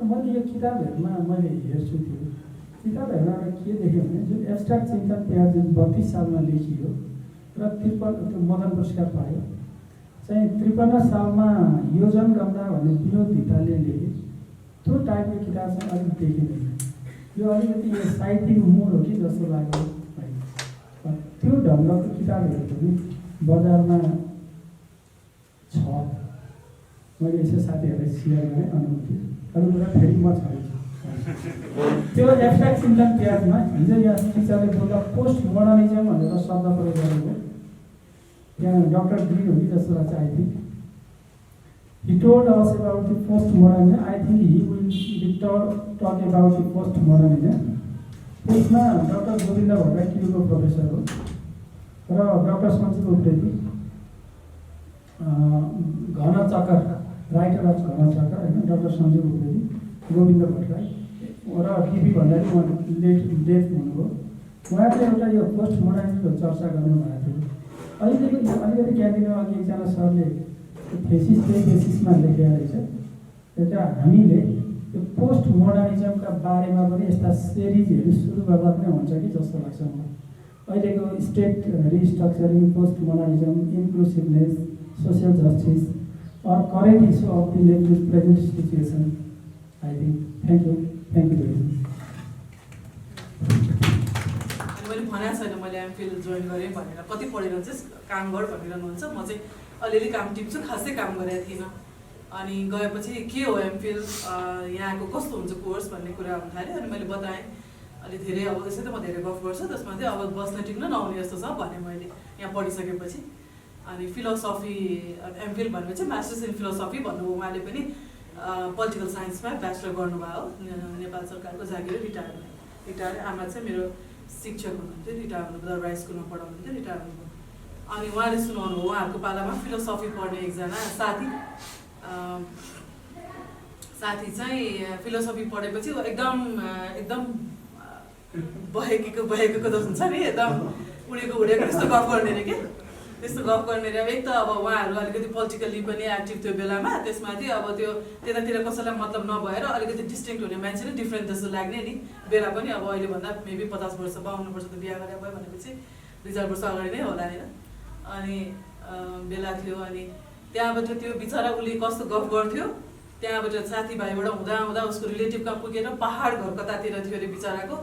मैले यो किताबहरूमा मैले हेर्छु त्यो किताबहरूमा के देख्यो भने जुन एब्स्ट्राक्ट चिन्तन त्यहाँ जुन 32 सालमा लेखियो र 53 त्यो मदन पुरस्कार पायो चाहिँ 53 सालमा योजन गम्ला भन्ने विनोद धिताले लेखे त्यो टाइपको किताब चाहिँ अलिक देखिँदैन। यो अलिकति यो साहित्यिक मोड हो कि जस्तो लाग्यो। त्यो ढङ्गको किताबहरू पनि बजारमा छ। मैले यसो साथीहरूलाई सेयर गरेँ अनुभूति अरू कुरा फेरि म छ त्यो एब्स्ट्राक्ट चिन्तन प्याजमा हिजो यहाँ टिचरले बोल्दा पोस्ट मोडर्निजम भनेर शब्द प्रयोग गरेको त्यहाँ डक्टर ग्रिन हो कि जस्तो लाग्छ। I think he told us about the post-modernism. I think he will be talk about the post-modernism. त्यसमा डक्टर गोविन्द भट्टराई किरुको प्रोफेसर हो र डक्टर सञ्जीव उप्रेती घन चक्कर राइटर अफ घन चक्कर होइन डक्टर सञ्जीव उप्रेती गोविन्द भट्टराई र टिपी भण्डारी डेथ हुनुभयो। उहाँले एउटा यो पोस्ट मोडर्निजमको चर्चा गर्नुभएको थियो। अलिकति क्याबिनमा अघि एकजना सरले थेसिस त्यही थेसिसमा लेखेको रहेछ। एउटा हामीले यो पोस्ट मोडर्निजमका बारेमा पनि यस्ता सिरिजहरू सुरु गर्दा पनि हुन्छ कि जस्तो लाग्छ मलाई। अहिलेको state restructuring, post modernism, inclusiveness, social justice or current issue of the present situation. I think thank you very much. मैले भनेको छैन मैले एमफिल जोइन गरेँ भनेर, कति पढेर चाहिँ काम गर भनिरहनुहुन्छ। म चाहिँ अलिअलि काम टिप्छु, खासै काम गरेको थिइनँ। अनि गएपछि के हो एमफिल, यहाँको कस्तो हुन्छ कोर्स भन्ने कुरा हुन थाल्यो। अनि मैले बताएँ अलि धेरै अब त्यसै त म धेरै गफ गर्छु, त्यसमा चाहिँ अब बस्न टिक्न नहुने जस्तो छ भने मैले यहाँ पढिसकेपछि। अनि फिलोसफी एमफिल भनेपछि मास्टर्स इन फिलोसफी भन्नुभयो उहाँले पनि। पोलिटिकल साइन्समा ब्याचलर गर्नुभयो नेपाल सरकारको जागिर रिटायर। आमा चाहिँ मेरो शिक्षक हुनुहुन्थ्यो, रिटायर हुनुभयो, दरबार स्कुलमा पढाउनुहुन्थ्यो, रिटायर हुनुभयो। अनि उहाँले सुनाउनु हो उहाँहरूको पालामा फिलोसफी पढ्ने एकजना साथी चाहिँ फिलोसफी पढेपछि एकदम बहेको जस्तो हुन्छ नि, एकदम उडेको त्यस्तो गफ गर्ने अरे के त्यस्तो गफ गर्ने अरे। अब एक त अब उहाँहरू अलिकति पोलिटिकल्ली पनि एक्टिभ थियो बेलामा, त्यसमा चाहिँ अब त्यो त्यतातिर कसैलाई मतलब नभएर अलिकति डिस्टिङ्क्ट हुने मान्छे नै डिफ्रेन्ट जस्तो लाग्ने नि बेला पनि। अब अहिलेभन्दा मेबी 50 वर्ष 52 वर्ष त बिहा गरेर भयो भनेपछि 2-4 वर्ष अगाडि नै होला होइन। अनि बेला थियो। अनि त्यहाँबाट त्यो बिचरा उसले कस्तो गफ गर्थ्यो, त्यहाँबाट साथीभाइबाट हुँदा उसको रिलेटिभ कहाँ पुगेर पहाड घर कतातिर थियो अरे बिचराको,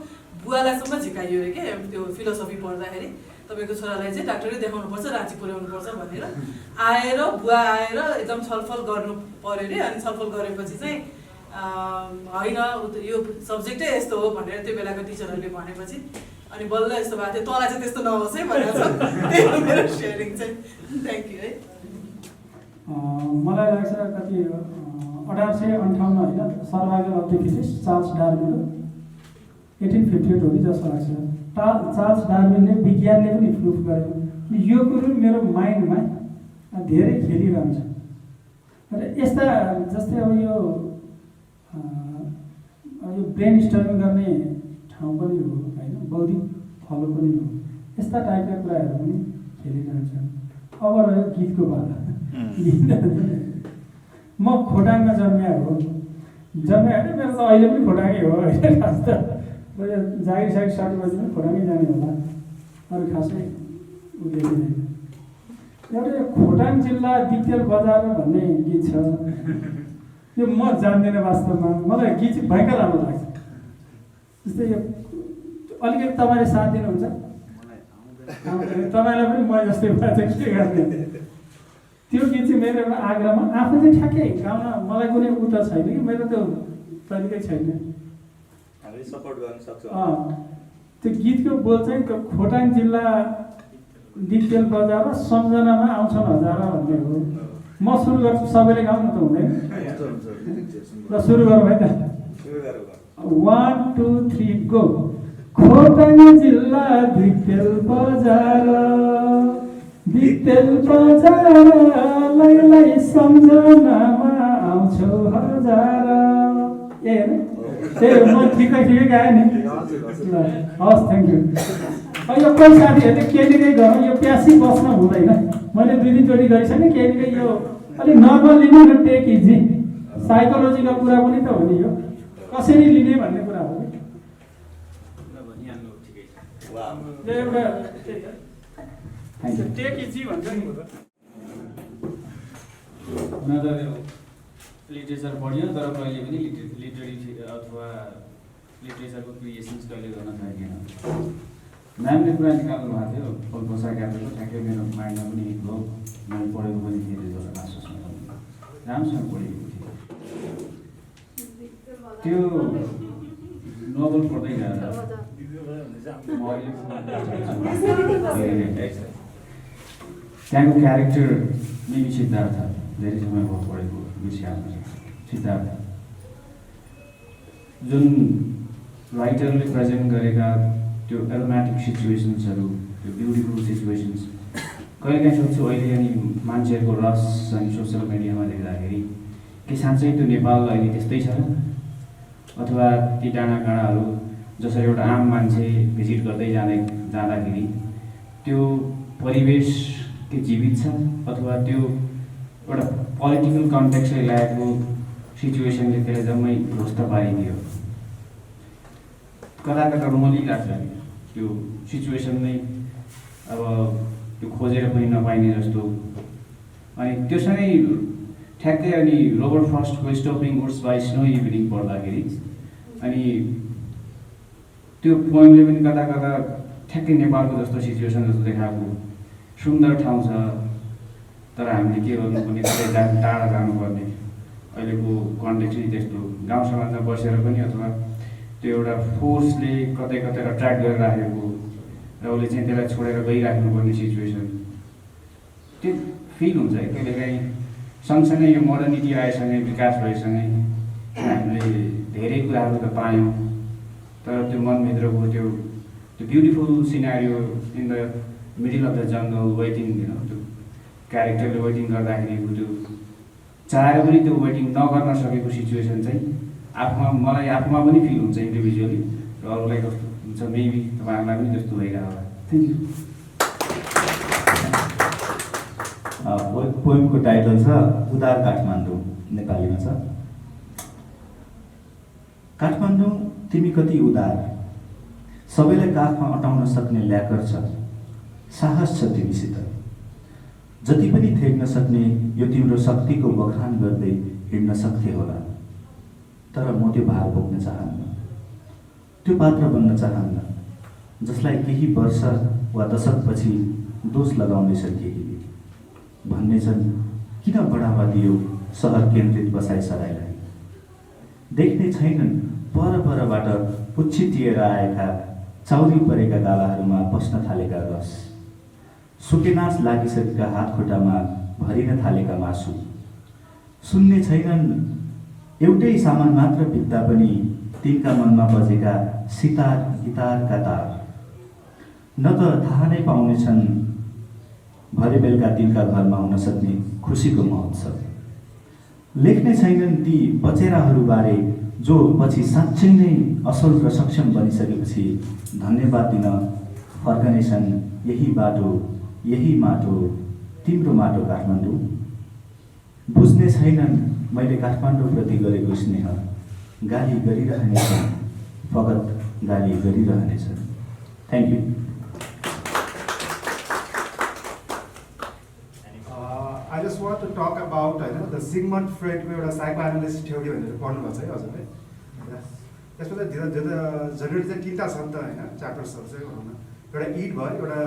बुवालाईसम्म झिकाइयो अरे के त्यो फिलोसफी पढ्दाखेरि। तपाईँको छोरालाई चाहिँ डाक्टरै देखाउनुपर्छ, राँची पुर्याउनुपर्छ भनेर आएर बुवा आएर एकदम छलफल गर्नु पऱ्यो अरे। अनि छलफल गरेपछि चाहिँ होइन यो सब्जेक्टै यस्तो हो भनेर त्यो बेलाको टिचरहरूले भनेपछि अनि बल्ल यस्तो भएको थियो। तँलाई चाहिँ त्यस्तो नहोस् है भनेर छ। त्यही हो मेरो सेयरिङ चाहिँ। थ्याङ्क यू है। मलाई लाग्छ कति 1858 होइन survival of the fittest Charles डार्विनको 1858 हो कि जस्तो लाग्छ। चार्ल्स डार्विनले विज्ञानले पनि प्रुफ गर्यो। यो कुरो मेरो माइन्डमा धेरै खेलिरहन्छ। र यस्ता जस्तै अब यो ब्रेन स्टर्मिङ गर्ने ठाउँ पनि हो होइन, बौद्धिक फलो पनि हो। यस्ता टाइपका कुराहरू पनि खेलिरहन्छ। अब रह्यो गीतको बाला। म खोटाङमा जन्मिएको हो, होइन मेरो त अहिले पनि खोटाङै हो होइन। खास त जागिर 60 बजी पनि खोटाङै जाने होला, अरू खासै उदेलिँदैन। एउटा खोटाङ जिल्ला दिक्तेल बजार भन्ने गीत छ, यो म जान्दिनँ वास्तवमा। मलाई गीत चाहिँ भयङ्कर राम्रो लाग्छ। जस्तै यो अलिकति तपाईँले साथ दिनुहुन्छ, तपाईँलाई पनि म जस्तै भए चाहिँ के गर्ने। त्यो गीत चाहिँ मेरो एउटा आग्रहमा आफू चाहिँ ठ्याक्कै गाउन मलाई कुनै उ त छैन कि, मेरो त्यो तरिकै छैन। त्यो गीतको बोल चाहिँ खोटाङ जिल्ला दिक्तेल बजार र सम्झनामा आउँछन् हजारा भन्ने हो। म सुरु गर्छु, सबैले गाउनु त हुँदैन। ल सुरु गरौँ है त। 1 2 3 गो। खोटाङ जिल्ला दिक्तेल बजार लै सम्झनामा आउँछौ हजारा। ए म ठिकै गाएँ नि। हस् थ्याङ्क यू। यो कोही साथीहरूले केहीकै गरौँ, यो प्यासी बस्न हुँदैन। मैले 2-3 चोटि गरिसकेँ केहीकै। यो अलिक नर्मल लिनु न, टेक इजी। साइकोलोजीको कुरा पनि त हो नि यो कसरी लिने भन्ने कुरा हो कि यो एउटा टेक इजी भन्छ नि हुन त लिटरेचर पढ्यो तर कहिले पनि लिटरेरी अथवा लिटरेचरको क्रिएसन्स कहिले गर्न सकेन। म्यामले कुरा निकाल्नु भएको थियो फलपोसा क्याफेको ठ्याक्कै मेरो माइन्डमा पनि हिट भयो। मैले पढेको पनि थिएँ त्यति मास्टर्समा राम्रोसँग पढेको थिएँ। त्यो नोभल पढ्दै जाँदा त्यहाँको क्यारेक्टर मिनी सिद्धार्थ धेरै समय भयो पढेको विषयमा सिद्धार्थ जुन राइटरले प्रेजेन्ट गरेका त्यो एरोमेटिक सिचुएसन्सहरू त्यो ब्युटिफुल सिचुएसन्स कहिलेकाहीँ सोध्छु अहिले अनि मान्छेहरूको रस अनि सोसियल मिडियामा देख्दाखेरि के साँच्चै त्यो नेपाल अहिले त्यस्तै छ अथवा ती डाँडा काँडाहरू जसरी एउटा आम मान्छे भिजिट गर्दै जाँदाखेरि त्यो परिवेश के जीवित छ अथवा त्यो एउटा पोलिटिकल कन्टेक्स्टले ल्याएको सिचुएसनले त्यसलाई जम्मै ध्वस्त पारिदियो। कता कता रोमली लाग्छ त्यो सिचुएसन नै अब त्यो खोजेर पनि नपाइने जस्तो। अनि त्योसँगै ठ्याक्कै अनि रोबर्ट फ्रस्टको stopping woods by snow evening पढ्दाखेरि अनि त्यो पोइमले पनि कता कता ठ्याक्कै नेपालको जस्तो सिचुएसन जस्तो देखाएको सुन्दर ठाउँ छ तर हामीले के गर्नुपर्ने कतै टाढा जानुपर्ने अहिलेको कन्टेक्स्ट नै त्यस्तो गाउँ समाजमा बसेर पनि अथवा त्यो एउटा फोर्सले कतै कतै अट्र्याक्ट गरेर राखेको र उसले चाहिँ त्यसलाई छोडेर गइराख्नुपर्ने सिचुएसन त्यो फिल हुन्छ है कहिलेकाहीँ। सँगसँगै यो मोडर्निटी आएसँगै विकास भएसँगै हामीले धेरै कुराहरू त पायौँ तर त्यो मनभित्रको त्यो beautiful scenario in the middle of the jungle waiting त्यो क्यारेक्टरले वेटिङ गर्दाखेरि त्यो चाहेर पनि त्यो वेटिङ नगर्न सकेको सिचुएसन चाहिँ मलाई आफूमा पनि फिल हुन्छ इन्डिभिजुअली र अरूलाई कस्तो हुन्छ मेबी तपाईँहरूलाई पनि त्यस्तो भइरहेको होला। Thank you. पोइमको टाइटल छ उदार काठमाडौँ, नेपालीमा छ। काठमाडौँ तिमी कति उदार, सबैलाई काखमा अटाउन सक्ने ल्याकर छ, साहस छ तिमीसित, जति पनि थेग्न सक्ने यो तिम्रो शक्तिको बखान गर्दै हिँड्न सक्थे होला। तर म त्यो भार बोक्न चाहन्न, त्यो पात्र बन्न चाहन्न जसलाई केही वर्ष वा दशकपछि दोष लगाउँदैछ केहीले। भन्ने छन् किन बढावा दियो सहर केन्द्रित बसाइ सराईलाई। देख्ने छैनन् परबाट उच्छिटिएर आएका चाउरी परेका गालाहरूमा पस्न थालेका रस, सुकेनास लागिसकेका हातखुट्टामा भरिन थालेका मासु। सुन्ने छैनन् एउटै सामान मात्र बित्दा पनि तिनका मनमा बजेका सितार गिटारका तार। न त थाहा नै पाउनेछन् भरे बेलुका तिनका घरमा हुन सक्ने खुसीको महोत्सव। लेख्ने छैनन् ती बचेराहरूबारे जो पछि साँच्चै नै असल र सक्षम बनिसकेपछि धन्यवाद दिन फर्कनेछन् यही बाटो यही माटो तिम्रो माटो काठमाडौँ। बुझ्ने छैनन् मैले काठमाडौँप्रति गरेको स्नेह, गाली गरिरहनेछन् फगत गाली गरिरहनेछन्। Thank you. I just want to talk about the Sigmund Freud को एउटा साइकोएनालिसिस थ्योरी भनेर पढ्नुभएको छ है हजुरले। त्यसमा चाहिँ जनरली चाहिँ तिनवटा छ नि त होइन च्याप्टर्सहरू चाहिँ भनौँ न। एउटा इड भयो, एउटा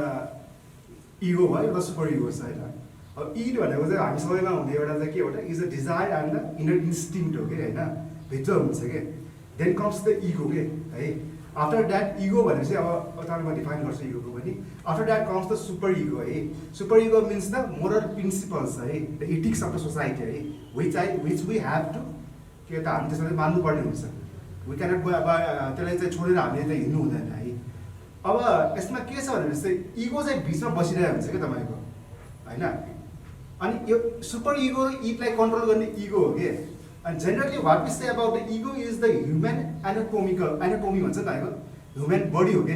इगो भयो, एउटा सुपर इगो छ होइन। अब इड भनेको चाहिँ हामी सबैमा हुने एउटा चाहिँ के एउटा is a desire and the inner instinct हो कि होइन, भित्र हुन्छ कि। देन कम्स द इगो के है। आफ्टर द्याट इगो भनेपछि अब तपाईँले म डिफाइन गर्छु इगोको पनि। After that comes the super ego है। Super ego means the moral principles है, the ethics of the society है, विच वी हेभ टु के त हामी त्यसमा मान्नुपर्ने हुन्छ। वी क्यानट त्यसलाई चाहिँ छोडेर हामीले चाहिँ हिँड्नु हुँदैन है। अब यसमा के छ भनेपछि चाहिँ इगो चाहिँ बिचमा बसिरहेको हुन्छ क्या तपाईँको होइन। अनि यो सुपर इगो इटलाई कन्ट्रोल गर्ने इगो हो कि। And generally what we say about the ego is the human anatomy भन्छ नि त ह्युमन बडी हो कि।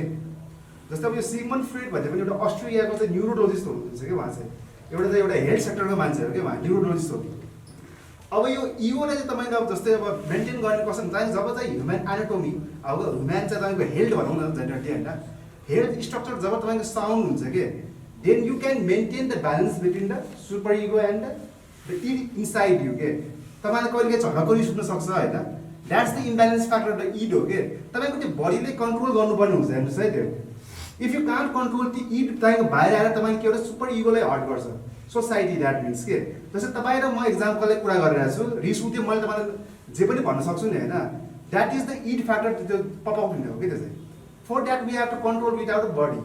जस्तै अब यो सिगमन्ड फ्रेड भन्ने पनि एउटा अस्ट्रेलियाको चाहिँ न्युरोलोजिस्ट हुनुहुन्छ कि उहाँ चाहिँ एउटा हेल्थ सेक्टरको मान्छे हो कि उहाँ न्युरोलोजिस्ट हो। अब यो इगोले चाहिँ तपाईँको अब जस्तै अब मेन्टेन गर्ने कसरी हुन्छ जब चाहिँ ह्युमन एनाटोमी अब ह्युमन चाहिँ तपाईँको हेल्थ भनौँ न जेनरली होइन हेल्थ स्ट्रक्चर जब तपाईँको साउन्ड हुन्छ कि then you can maintain the balance between the super ego and the inside you के तपाईँले कहिले काहीँ झडकरी सुत्न सक्छ होइन that's the imbalance factor the id हो के तपाईँको त्यो बडीले कन्ट्रोल गर्नुपर्ने हुन्छ हेर्नुहोस् है त्यो इफ यु कान्ट कन्ट्रोल त्यो इड तपाईँको बाहिर आएर तपाईँले के एउटा सुपर इगोलाई हर्ट गर्छ सोसाइटी द्याट मिन्स के जस्तै तपाईँ र म इक्जाम्पलले कुरा गरिरहेको छु रिस उठ्यो मैले तपाईँलाई जे पनि भन्न सक्छु नि होइन that is the id factor त्यो पपाउने हो कि त्यो चाहिँ for that we have to control with our body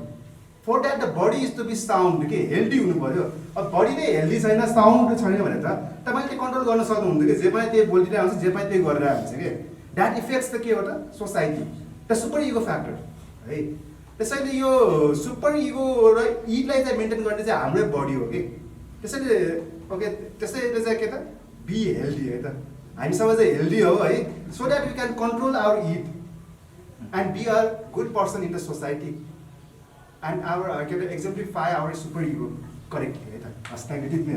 for that the body is to be sound के हेल्दी हुनु पऱ्यो अब बडी नै हेल्दी छैन साउन्ड छैन भने त तपाईँले कन्ट्रोल गर्न सक्नुहुन्छ कि जे पनि त्यही बोलिरहेको हुन्छ जे पनि त्यही गरिरहेको हुन्छ कि द्याट इफेक्ट्स द के हो त society the super ego factor है त्यसैले यो सुपर इगो र इडलाई चाहिँ मेन्टेन गर्ने चाहिँ हाम्रै बडी हो कि त्यसैले ओके त्यसैले चाहिँ के त बी हेल्दी है त हामी सबै चाहिँ हेल्दी हो है so that we can control our it and be are good person in the society and our के अरे exemplify our super ego correctly है त हस् थ्याङ्क यू त्यति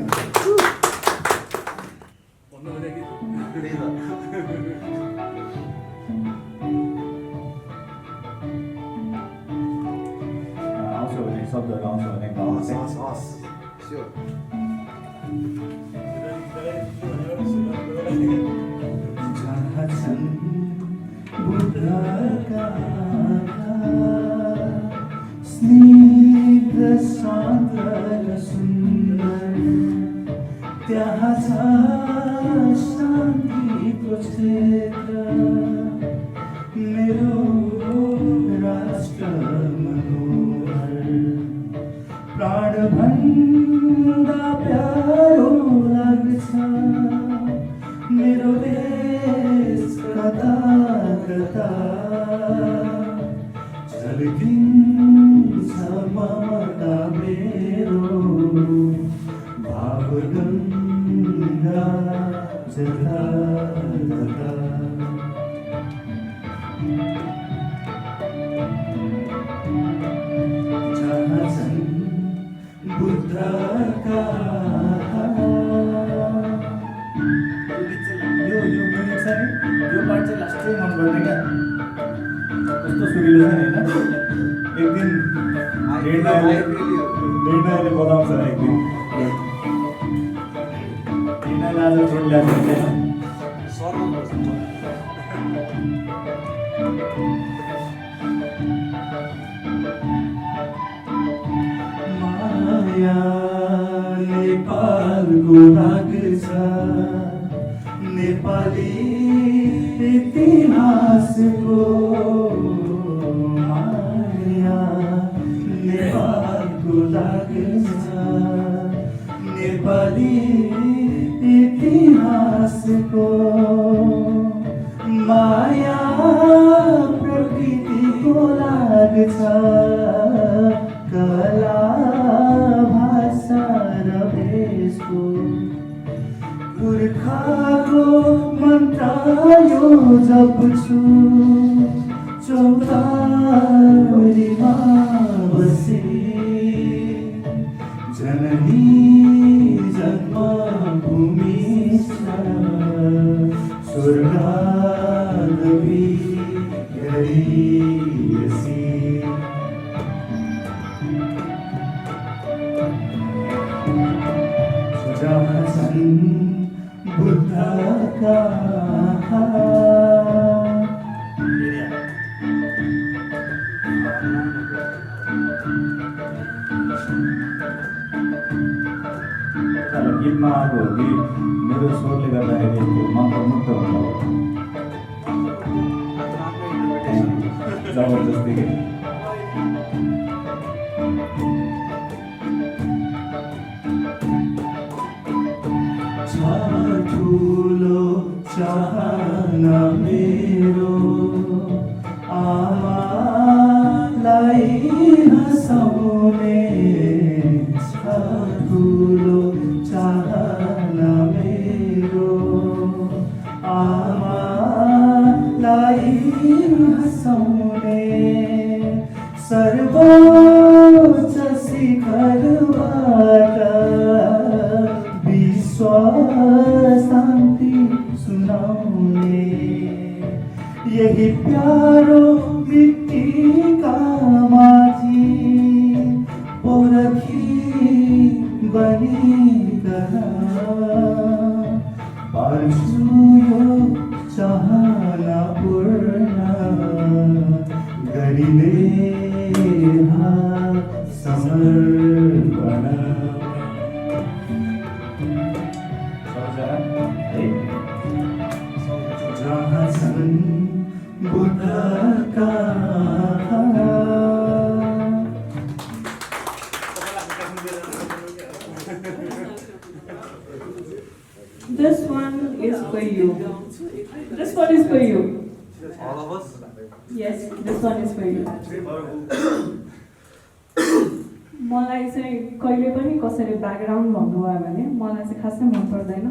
आउँछ भने शब्दहरू आउँछ भने हस् हस् स्योर जहाँ छन् बुद्धका स्निग्ध शान्त र सुन्दर त्यहाँ छ शान्तिको क्षेत्र मेरो राष्ट्र मनोहर प्राणभन्दा प्यारो लाग्छ मेरो देश कता कता झल्किन्छ ममता मेरो भावगङ्गा जता जता जहाँ छन् बुद्धका यो म्युजिक छ नि यो पार्ट चाहिँ लास्टै मन गर्ने क्या कस्तो सुरिलो छ नि होइन एक दिन डेढ बजाउँछ एक दिन आज छोड ल्याएको माया नेपालको लाग्छ नेपाली इतिहासको माया नेपालको लाग्छ नेपाली इतिहासको माया प्रकृतिको लाग्छ कला भाषा र भेषको पुर्खाको मन्त्र यो जप्छु चौतारीमा बसी जननी जन्मभूमि स्वर्गादपि गरीयसी जहाँ छन् बुद्धका गीतमा आएको हो कि मेरो स्वरले गर्दाखेरि त्यो मन्त्रमुक्त हुन्छ जबरजस्ती के ठुलो चाहना मेरो आमालाई हँसाउने ठुलो चाहना मेरो आमालाई हँसाउने सर्वोच्च शिखरबाट विश्व शान्ति यही प्यारो मिट्टी का माझी पोरखी बनिकन पार्छु यो चाहना पूर्ण गरिने समर्पण। जहाँ छन् बुद्धका This one is for you. This one is for you. All of us? Yes, this one is for you. मलाई चाहिँ कहिले पनि कसैले ब्याकग्राउन्ड भन्नुभयो भने मलाई चाहिँ खासै मन पर्दैन।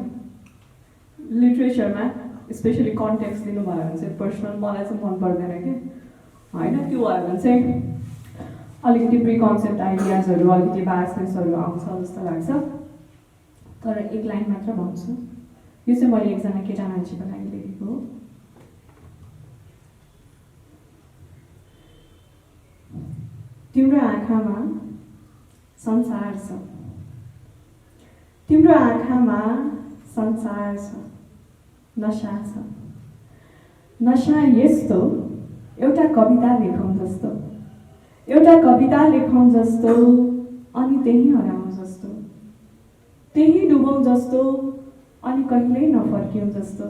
लिट्रेचरमा स्पेसली कन्टेक्स्ट दिनुभयो भने चाहिँ पर्सनल मलाई चाहिँ मन पर्दैन कि होइन। त्यो भयो भने चाहिँ अलिकति प्रिकन्सेप्ट आइडियाजहरू अलिकति बायसनेसहरू आउँछ जस्तो लाग्छ। तर एक लाइन मात्र भन्छु, यो चाहिँ मैले एकजना केटा मान्छेको लागि लेखेको हो। तिम्रो आँखामा संसार छ, तिम्रो आँखामा संसार छ, नशा छ, नशा यस्तो एउटा कविता लेखौँ जस्तो, एउटा कविता लेखौँ जस्तो, अनि त्यही हराउँ जस्तो, त्यही डुबौँ जस्तो, अनि कहिल्यै नफर्कियौँ जस्तो।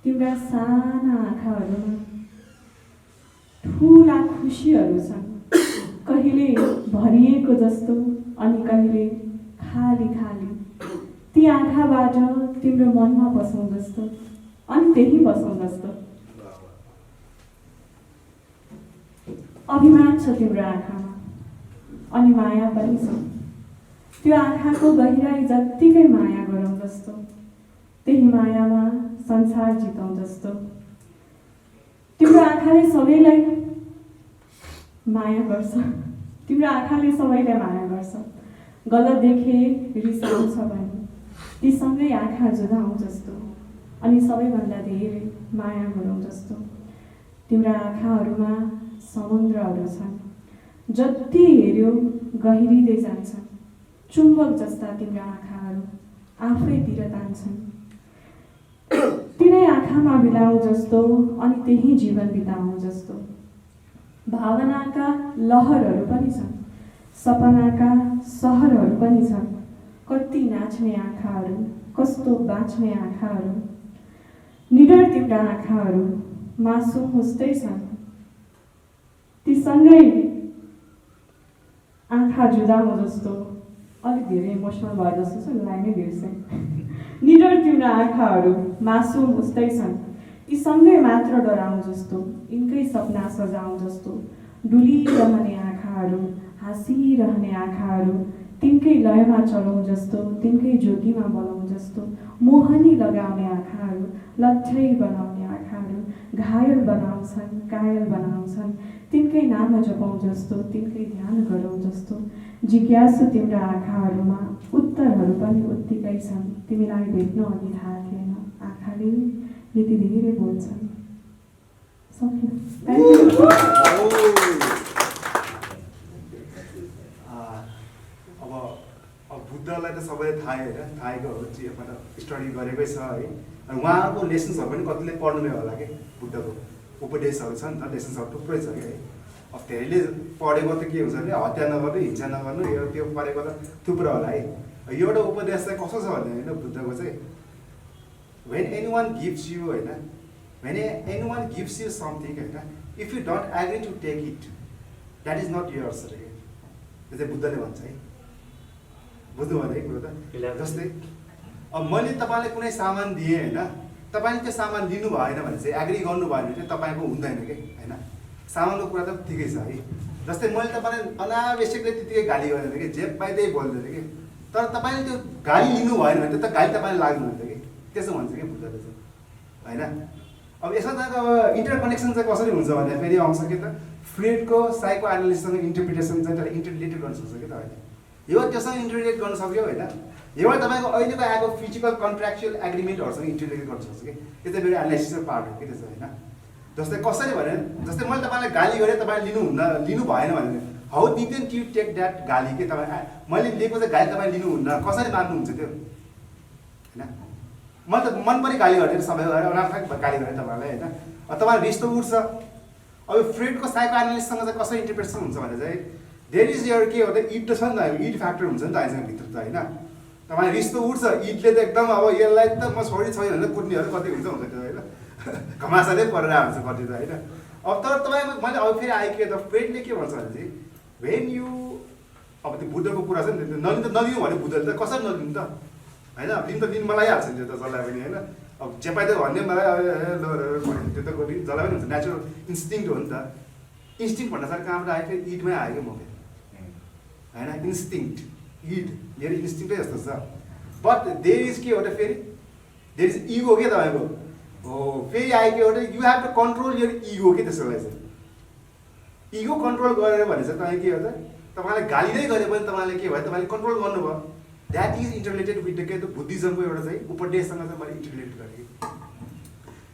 तिम्रा साना आँखाहरूमा ठुला खुसीहरू छन्, कहिले भरिएको जस्तो, अनि कहिले खाली खाली। ती आँखाबाट तिम्रो मनमा बसौँ जस्तो, अनि त्यही बसौँ जस्तो। अभिमान छ तिम्रो आँखामा, अनि माया पनि छ। त्यो आँखाको गहिराई जत्तिकै माया गरौँ जस्तो, त्यही मायामा संसार जितौँ जस्तो। तिम्रो आँखाले सबैलाई माया गर्छ, तिम्रो आँखाले सबैलाई माया गर्छ। गलत देखे रिस आउँछ भने ती सँगै आँखा जुदाउँ जस्तो, अनि सबैभन्दा धेरै माया गरौँ जस्तो। तिम्रा आँखाहरूमा समुद्रहरू छन्, जति हेऱ्यो गहिरिँदै जान्छन्। चुम्बक जस्ता तिम्रा आँखाहरू आफैतिर तान्छन्। तिनै आँखामा बिताउँ जस्तो, अनि त्यही जीवन बिताउँ जस्तो। भावनाका लहरहरू पनि छन्, सपनाका सहरहरू पनि छन्। कति नाच्ने आँखाहरू, कस्तो बाँच्ने आँखाहरू। निडर तिम्रा आँखाहरू मासुम उस्तै छन्। ती सँगै आँखा जुदाउँ जस्तो। अलिक धेरै इमोसनल भयो जस्तो छ, लाइन नै बिर्सेँ। निडर तिम्रा आँखाहरू मासुम उस्तै छन्। यी सँगै मात्र डराउँ जस्तो, यिनकै सपना सजाउँ जस्तो। डुलिरहने आँखाहरू, हाँसिरहने आँखाहरू, तिनकै लयमा चलाउँ जस्तो, तिनकै ज्योतिमा बोलाउँ जस्तो। मोहनी लगाउने आँखाहरू, लट्ठै बनाउने आँखाहरू, घायल बनाउँछन्, कायल बनाउँछन्। तिनकै नाम जपाउँ जस्तो, तिनकै ध्यान गरौँ जस्तो। जिज्ञासु तिम्रा आँखाहरूमा उत्तरहरू पनि उत्तिकै छन्। तिमीलाई भेट्न अघि थाहा थिएन, आँखाले यति धेरै बोल्छन्। सक्यो। अब बुद्धलाई त सबैले थाहै होइन, थाहैको हो, स्टडी गरेकै छ है। अनि उहाँको लेसन्सहरू पनि कतिले पढ्नुभयो होला कि, बुद्धको उपदेशहरू छ नि त, लेसन्सहरू थुप्रै छ कि है। अब धेरैले पढेको त के हुन्छ भने हत्या नगर्नु, हिंसा नगर्नु, यो त्यो पढेको त थुप्रो होला है। एउटा उपदेश चाहिँ कस्तो छ भने होइन बुद्धको चाहिँ, when anyone gives you होइन, when anyone gives you something होइन, if you don't agree to take it, that is not yours अरे। त्यो चाहिँ बुद्धले भन्छ है। बुझ्नुभयो है कुरो त? जस्तै अब मैले तपाईँलाई कुनै सामान दिएँ होइन, तपाईँले त्यो सामान लिनु भएन भने चाहिँ एग्री गर्नु भएन भने चाहिँ तपाईँको हुँदैन कि होइन। सामानको कुरा त ठिकै छ है। जस्तै मैले तपाईँलाई अनावश्यकले त्यतिकै गाली गरेन कि, जे पाइ त्यही बोल्दैन कि, तर तपाईँले त्यो गाली लिनु भएन भने त्यो त गाली तपाईँलाई लाग्नुहुन्छ कि, त्यसो भन्छ कि बुद्धले चाहिँ होइन। अब यसमा त अब इन्टरकनेक्सन चाहिँ कसरी हुन्छ भने फेरि आउँछ कि त, फ्रेडको साइको एनालिसिससँग इन्टरप्रिटेसन चाहिँ त्यसलाई इन्टररिलेटेड गर्न सक्छ कि त होइन। यो त्योसँग इन्टररिलेट गर्न सक्यो होइन। एउटा तपाईँको अहिलेको आएको फिजिकल कन्ट्र्याक्चुअल एग्रिमेन्टहरूसँग इन्टररिलेट गर्न सक्छ कि, यो चाहिँ मेरो एनालिसिसको पार्ट हो कि त्यसो होइन। जस्तै कसरी भने जस्तै मैले तपाईँलाई गाली गरेँ तपाईँले लिनु भएन भने how didn't you take that गाली के तपाईँ मैले लिएको चाहिँ गाली तपाईँ लिनुहुन्न कसरी मान्नुहुन्छ त्यो होइन मैले त मन पनि गाली गरेँ सबै गरेर अनार्थक गाली गरेँ तपाईँलाई होइन तपाईँलाई रिस त उठ्छ अब फ्रेडको साइको एनालिसिससँग चाहिँ कसरी इन्टरप्रेसन हुन्छ भने चाहिँ देयर इज यर के हो त इड त छ नि त इड फ्याक्टर हुन्छ नि त हामीसँग भित्र त होइन तपाईँ रिस त उठ्छ इडले त एकदम अब यसलाई त म छोडी छैन भने कुट्नेहरू कति हुन्छ त्यो होइन घमासाले परेर हुन्छ कति त होइन अब तर तपाईँको मैले अब फेरि आइके त फ्रेडले के भन्छ भने चाहिँ वेन यु अब त्यो बुद्धको कुरा छ नि नलिनु भने बुद्धले त कसरी नलिनु त होइन लिनु त लिनु मलाई हाल्छ नि त्यो त जसलाई पनि होइन अब चेपाइ त भन्ने मलाई त्यो त जसलाई पनि हुन्छ नेचुरल इन्स्टिङ हो नि त इन्स्टिङ भन्दा साह्रो कहाँबाट आयो फेरि इडमै आयो क्या म होइन इन्स्टिङ्क्ट इड मेरो इन्स्टिङकै जस्तो छ बट देयर इज के हो त फेरि देयर इज इगो के तपाईँको हो फेरि आयो के हो त you have to control your ego के त्यसोलाई चाहिँ इगो कन्ट्रोल गरेर भने चाहिँ तपाईँ के हो त तपाईँलाई गाली नै गरे पनि तपाईँले के भयो तपाईँले कन्ट्रोल गर्नुभयो द्याट इज इन्टरलेटेड विथ द के त बुद्धिज्मको एउटा चाहिँ उपदेशसँग चाहिँ मैले इन्टरलेट गरेँ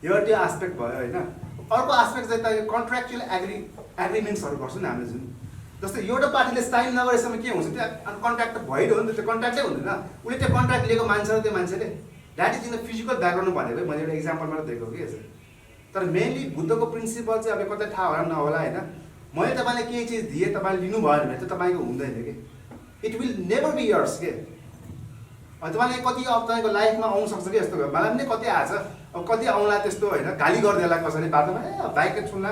एउटा त्यो एस्पेक्ट भयो होइन अर्को एस्पेक्ट चाहिँ तपाईँको कन्ट्र्याक्चुअल एग्रिमेन्ट्सहरू गर्छु नि हामीले जुन जस्तै एउटा पार्टीले साइन नगरेसम्म के हुन्छ त्यो कन्ट्र्याक्ट त भइरह्यो नि त त्यो कन्ट्र्याक्टै हुँदैन उसले त्यो कन्ट्र्याक्ट लिएको मान्छ र त्यो मान्छेले that is in the physical ब्याकग्राउन्डमा भनेको मैले एउटा इक्जाम्पल मात्र दिएको कि यसो तर मेनली बुद्धको प्रिन्सिपल चाहिँ अब कतै थाहा होला नहोला होइन मैले तपाईँलाई केही चिज दिएँ तपाईँले लिनु भयो भने चाहिँ तपाईँको हुँदैन कि it will never be yours के तपाईँले कति अब तपाईँको लाइफमा आउनु सक्छ कि यस्तो मलाई पनि कति आएछ अब कति आउँला त्यस्तो होइन गाली गरिदिएला कसैले बाटोमा बाइक छुन्ला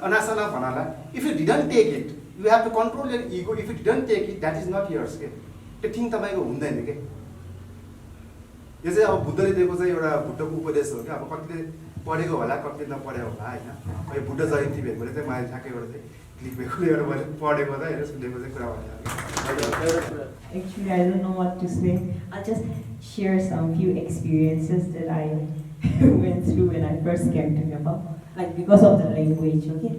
अनासना भनाला if you didn't take it you have to control your ego if you didn't take it that is not yours के त्यो थिङ तपाईँको हुँदैन के यो चाहिँ अब बुद्धले दिएको चाहिँ एउटा बुद्धको उपदेश हो क्या अब कतिले पढेको होला कतिले नपढेको होला होइन अब यो बुद्ध जयन्ती भएकोले चाहिँ मैले ठ्याक्कै एउटा चाहिँ क्लिक भएकोले एउटा मैले पढेको चाहिँ होइन सुनेको चाहिँ कुरा भने Actually, I don't know what to say. I'll just share some few experiences that I went through when I first came to Nepal, like because of the language, okay?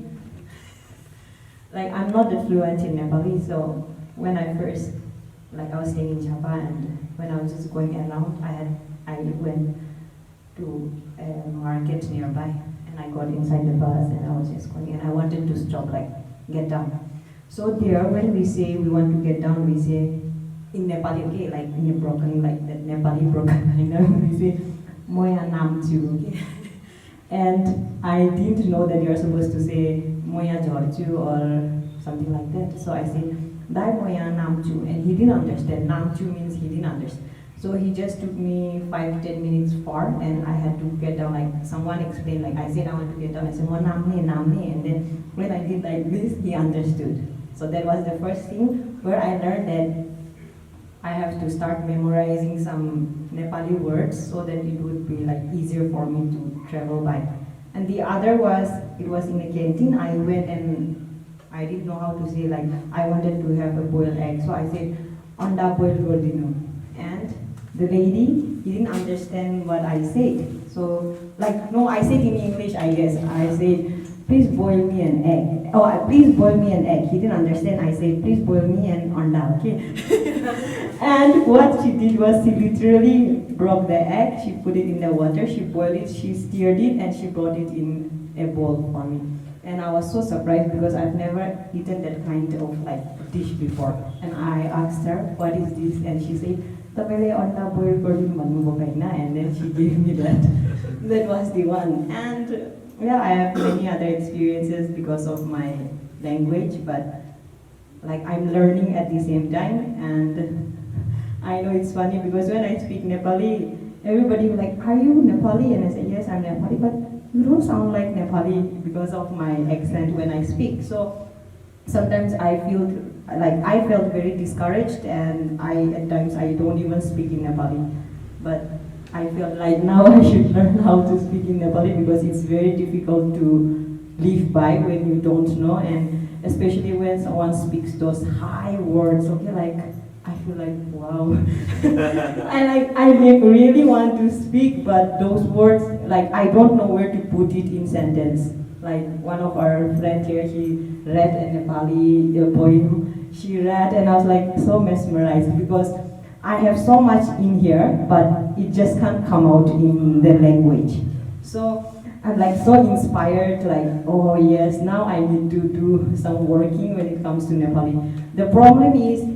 Like I'm not that fluent in Nepali, so when I first, like I was staying in Java, and when I was just going around, I went to a market nearby, and I got inside the bus, and I was just going, and I wanted to stop, like get down. So there, when we say we want to get down, we say in Nepali, okay, like in a broken, like that Nepali broken, I know, we say Moya Namchu, okay? And I didn't know that you're supposed to say Moya Jorchu or something like that. So I said, Dai Moya Namchu, and he didn't understand. Namchu means he didn't understand. So he just took me 5-10 minutes far, and I had to get down. Like someone explained, like I said I want to get down. I said, Namne, Namne, and then when I did like this, he understood. So that was the first thing where I learned that I have to start memorizing some Nepali words so that it would be like easier for me to travel by. And the other was, it was in a canteen. I went and I didn't know how to say, like I wanted to have a boiled egg. So I said, Anda boiled gordino. And the lady didn't understand what I said. So like, no, I said in English, I guess. I said, please boil me an egg. Oh, please boil me an egg. He didn't understand. I said, please boil me an anda, okay? And what she did was she literally broke the egg. She put it in the water. She boiled it. She stirred it, and she brought it in a bowl for me. And I was so surprised because I've never eaten that kind of like dish before. And I asked her, what is this? And she said, "Tapele anda boil gardin bhanनुभएको हैन?" And then she gave me that. That was the one. And yeah, I have many other experiences because of my language, but like I'm learning at the same time. And I know it's funny because when I speak Nepali, everybody will be like, "Are you Nepali?" And I say, "Yes, I'm Nepali," but you don't sound like Nepali because of my accent when I speak. So sometimes I felt very discouraged, and at times I don't even speak in Nepali. But I felt like now I should learn how to speak in Nepali because it's very difficult to live by when you don't know, and especially when someone speaks those high words, okay, like I feel like, wow. I really want to speak, but those words, like I don't know where to put it in sentence. Like one of our friends here, he read a Nepali poem, she read, and I was like so mesmerized because I have so much in here, but it just can't come out in the language. So I'm like so inspired, like, oh yes, now I need to do some working when it comes to Nepali. The problem is,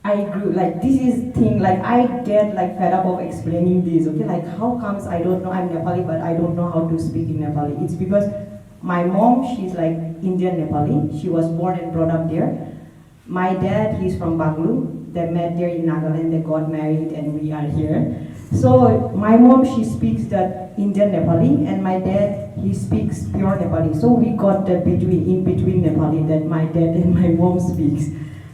I grew, like, this is thing, like, I get like fed up of explaining this, okay? Like, how comes I don't know, I'm Nepali, but I don't know how to speak in Nepali? It's because my mom, she's like Indian Nepali. She was born and brought up there. My dad, he's from Baglu. They met there in Nagaland, they got married, and we are here. So my mom, she speaks that Indian Nepali, and my dad, he speaks pure Nepali. So we got that in between Nepali that my dad and my mom speaks.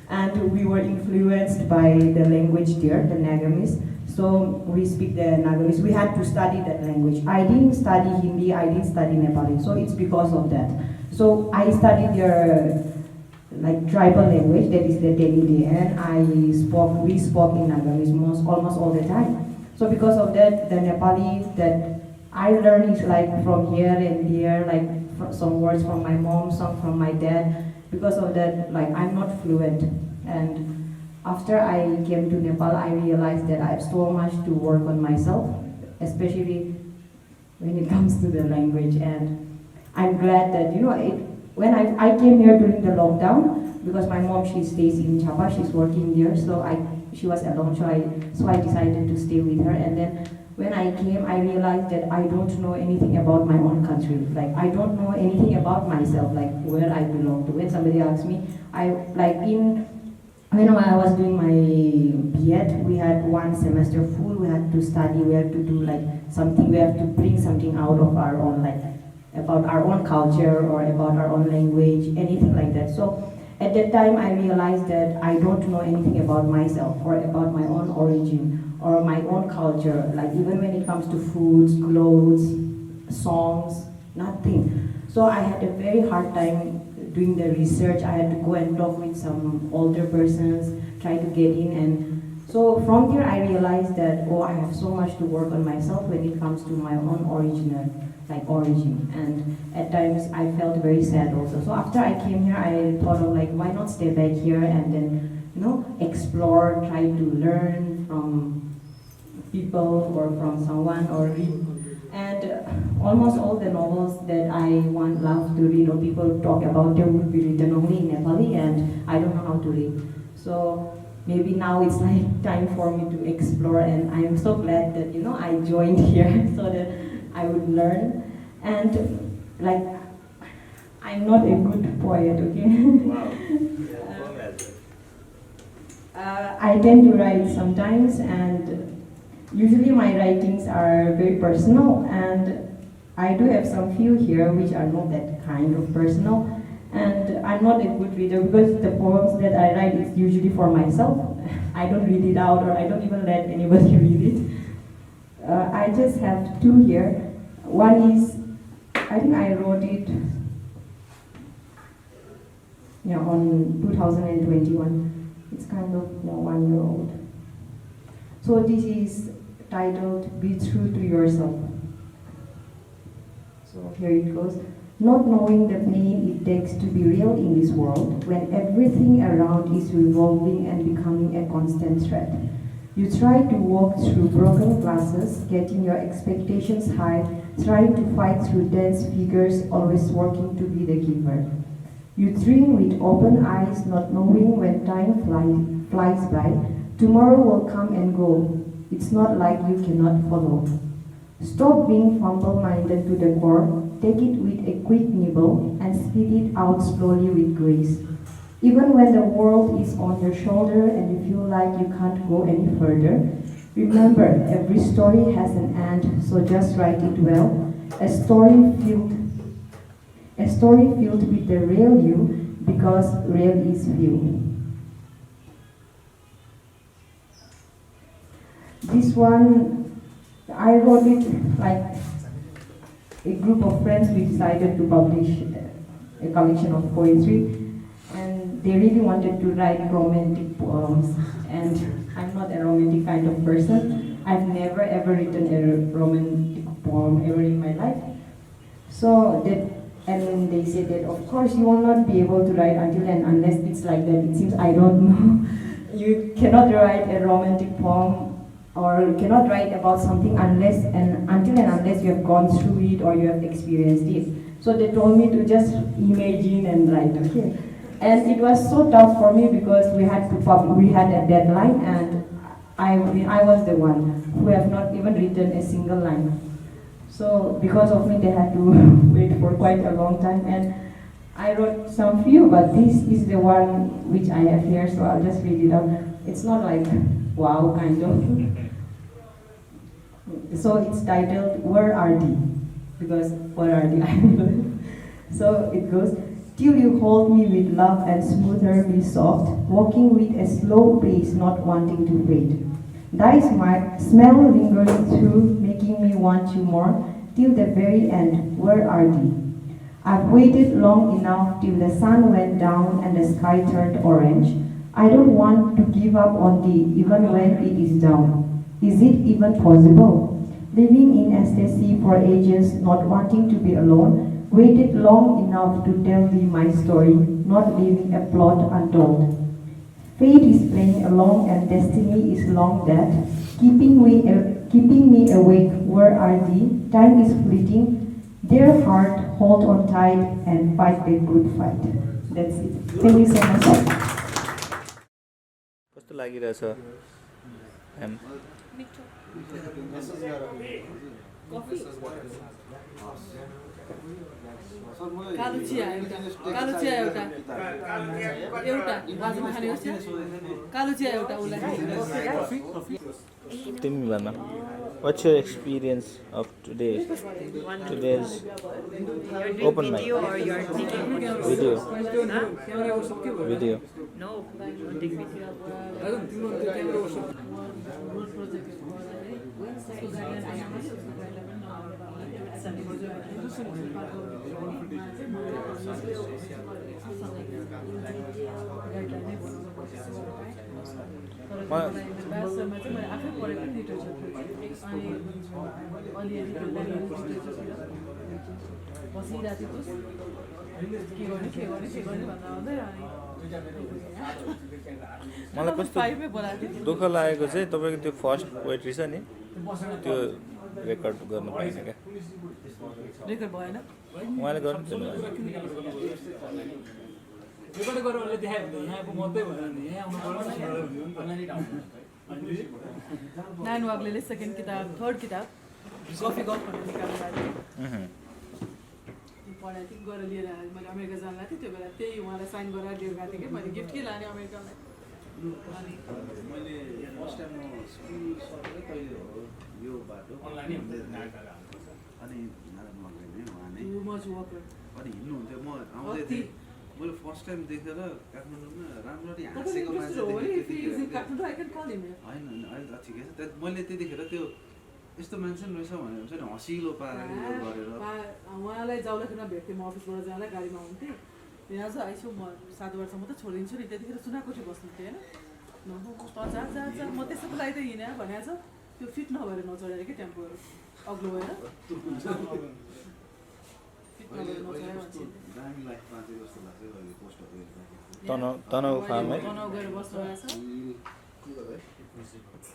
And we were influenced by the language there, the Nagamis. So we speak the Nagamis. We had to study that language. I didn't study Hindi, I didn't study Nepali. So it's because of that. So I studied their like tribal language, that is the Denidi, and we spoke in Nagamis almost all the time. So because of that, the Nepali that I learned is like from here and there, like some words from my mom, some from my dad. Because of that, like I'm not fluent. And after I came to Nepal, I realized that I have so much to work on myself, especially when it comes to the language. And I'm glad that, when I came here during the lockdown, because my mom, she stays in Chapa, she's working there, so she was alone, so I decided to stay with her. And then when I came, I realized that I don't know anything about my own country. Like, I don't know anything about myself, like where I belong to. When somebody asks me, when I was doing my B.Ed, we had one semester full, we had to study, we had to do like something, we have to bring something out of our own, like about our own culture or about our own language, anything like that. So at that time, I realized that I don't know anything about myself or about my own origin or my own culture, like even when it comes to foods, clothes, songs, nothing. So I had a very hard time doing the research. I had to go and talk with some older persons, try to get in. And so from there, I realized that, I have so much to work on myself when it comes to my own origin. And at times I felt very sad also. So after I came here, I thought of like, why not stay back here and then, explore, try to learn from people or from someone or read. And almost all the novels that I love to read or people talk about, they would be written only in Nepali, and I don't know how to read. So maybe now it's like time for me to explore, and I'm so glad that I joined here so that I would learn. And like, I'm not a good poet, okay? Wow. I tend to write sometimes, and usually my writings are very personal, and I do have some few here which are not that kind of personal. And I'm not a good reader because the poems that I write is usually for myself. I don't read it out, or I don't even let anybody read it. I just have two here. One is, I think I wrote it on 2021. It's kind of 1 year old. So this is titled Be True to Yourself. So here it goes. Not knowing the pain it takes to be real in this world, when everything around is revolving and becoming a constant threat. You try to walk through broken glasses, getting your expectations high, trying to fight through dense figures, always working to be the giver. You dream with open eyes, not knowing when time flies by. Tomorrow will come and go. It's not like you cannot follow. Stop being fumble-minded to the core. Take it with a quick nibble and spit it out slowly with grace. Even when the world is on your shoulder and you feel like you can't go any further, remember, every story has an end, so just write it well. A story filled with the real you, because real is few. This one, I wrote it like a group of friends. We decided to publish a collection of poetry, and they really wanted to write romantic poems, and I'm not a romantic kind of person. I've never ever written a romantic poem ever in my life. And they said that of course you will not be able to write until and unless it's like that. It seems, I don't know. You cannot write a romantic poem or cannot write about something unless and until until and unless you have gone through it or you have experienced it. So they told me to just imagine and write, okay? And it was so tough for me because we had a deadline, and I was the one who have not even written a single line. So because of me, they had to wait for quite a long time, and I wrote some few, but this is the one which I have here, so I'll just read it out. It's not like wow, kind of. So it's titled, Where Are Thee? Because where are thee? So it goes, till you hold me with love and smother me soft, walking with a slow pace, not wanting to fade. Thy smell lingering through, making me want you more, till the very end, where are thee? I've waited long enough till the sun went down and the sky turned orange. I don't want to give up on thee even when it is down. Is it even possible? Living in ecstasy for ages, not wanting to be alone, waited long enough to tell thee my story, not leaving a plot untold. Fate is playing along and destiny is long dead, keeping me awake, where are thee? Time is fleeting, dear heart, hold on tight and fight a good fight. That's it. Thank you so much. कस्तो लागिरहेछ am कालो चिया एउटा राजमा खाने गर्छ कालो चिया एउटा उसलाई तिमी भन्न what's your experience of today's open mic video No, I don't take video. मलाई कस्तो दुःख लागेको चाहिँ तपाईको त्यो फर्स्ट पोएट्री छ नि त्यो रेकर्ड गर्न पाएन क्या रेकर्ड भएन उहाँले गर्नु थिएन रेकर्ड गरेर उले देखायो भने यहाँको मात्रै भएन नि यहाँ आउनु नाइन वाग्लेले सेकेन्ड किताब थर्ड किताब कफी गफ भनेर निकाल्नु भएको पढाएको थिएँ गरेर लिएर मैले अमेरिका जानु लाग्थेँ त्यो बेला त्यही उहाँलाई साइन गरेर लिएर गएको थिएँ कि मैले गिफ्ट के लाने अमेरिकालाई मैले फर्स्ट टाइम स्कुल सकेर कहिले हो यो बाटो अनलाइन अनि टु मच वर्क अनि हिँड्नुहुन्थ्यो म आउँदै थिएँ मैले फर्स्ट टाइम देखेर काठमाडौँमा राम्ररी हाँसेको मान्छे होइन अहिले त ठिकै छ मैले त्यतिखेर त्यो यस्तो मान्छे पनि रहेछ भनेर हुन्छ नि हँसिलो पाराले गरेर उहाँलाई जाउँदाखेरि भेट्थेँ म अफिसबाट जाँदा गाडीमा हुन्थेँ यहाँ चाहिँ आइसु म 7 वर्षमा त छोडिन्छु नि त्यतिखेर सुनाकोठी बस्नुहुन्थेँ होइन जा म त्यसको लागि त हिँडेर भनेको छ त्यो फिट नभएर नचढेर कि टेम्पोहरू अग्लो भएर तनाउ फार्म है तनाउ गएर बस्नु भएको छ